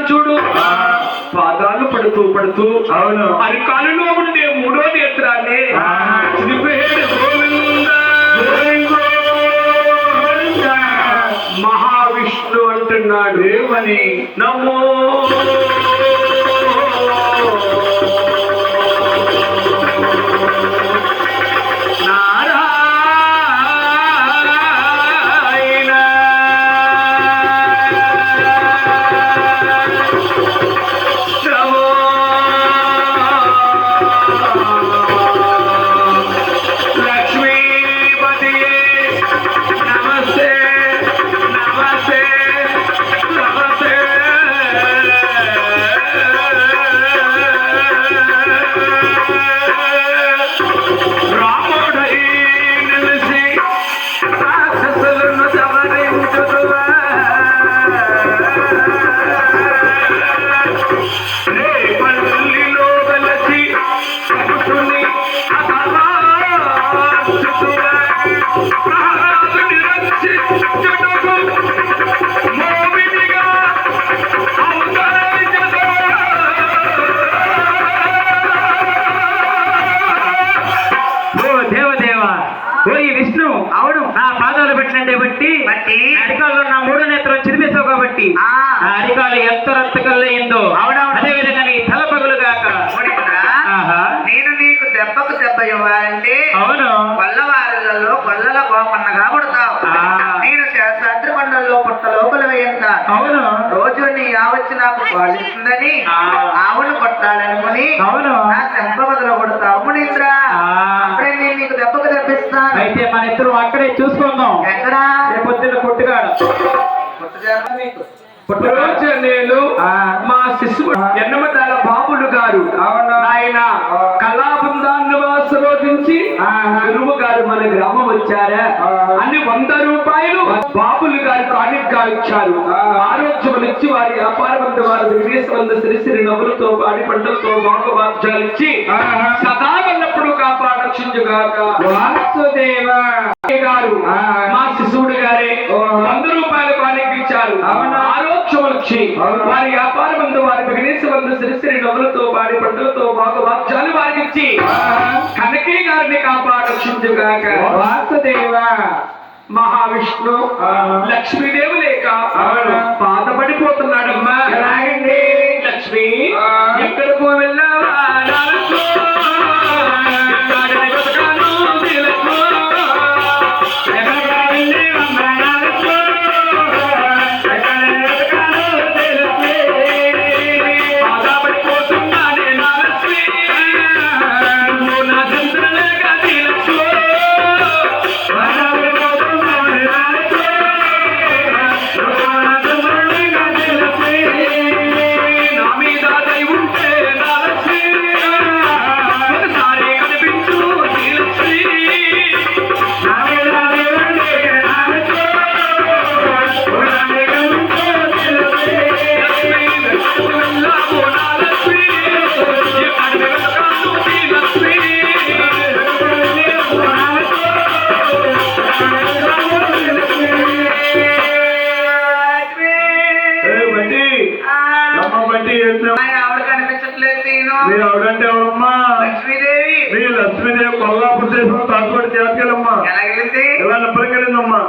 చూడు పాదాలు పడుతూ పడుతూ అవును అరికాలులో ఉండే మూడో నేత్రాన్ని చిరిపేడు గోవింద మహావిష్ణు అంటున్నాడు ఏమని నమో అరికాల్లో నా మూడో నేత్రం చిరిపేసావు కాబట్టి ఆ అరికాలు ఎంత రక్తకల్లయిందో అదే విధంగా నీ తల పగులుగాక. నేను నీకు దెబ్బకు దెబ్బ ఇవ్వాలంటే అవును కొల్లవారులలో కొల్లల గోపన్నగా పుడతావు. నేను శేషాద్రికొండల్లో పుట్ట లోపల వేయంతా. అవును రోజు నీ ఆవచ్చి నాకు పాలిస్తుందని ఆవును కొట్టాలనుకుని అవును నా చెంప బదులు కొడతావు మునీంద్ర. అప్పుడే నేను నీకు దెబ్బకు దెబ్బిస్తాను. అయితే మన ఇద్దరు అక్కడే చూసుకుందాం. ఎక్కడా? పొద్దున్న కొట్టుగాడు రోజు నేను మా శిశువు ఎన్నమతాల బాబులు గారు ఆయన కళాబృందాన్ని ఆశీర్వదించి గురువు గారు మన గ్రామం వచ్చారా అని 100 రూపాయలు బాబులు గారు కానుకగా ఇచ్చారు. ఆరోగ్యములు ఇచ్చి వారి వ్యాపారమంతా వారి విదేశమందు సిరిసిరి నవ్వులతో వాడి పంటలతో భాగవాద్యాలు ఇచ్చి సదా వల్లప్పుడు కాపాడొచ్చుగాక. వాసుదేవ గారు మా శిశువుడు గారే 100 రూపాయలు కానుక ఇచ్చారు. ఆరోగ్యములొచ్చి వారి వ్యాపారమందు వారి విదేశమందు సిరిసిరి నవ్వులతో వాడి పంటలతో భాగవాద్యాలు వారికి ఇచ్చి కనకే గారిని కాపాడొచ్చుగాక. వాసుదేవ మహావిష్ణు లక్ష్మీదేవి లేక బాధపడిపోతున్నాడమ్మా. ఎలాగండి? లక్ష్మి ఎక్కడికో వెళ్ళావా లక్ష్మీదేవి కొల్లాపూర్ చేసిన తాకోటి చేతికెళ్ళమ్మా. ఎలా వెళ్ళింది? ఇలా నిప్పరికెళ్ళిందమ్మా.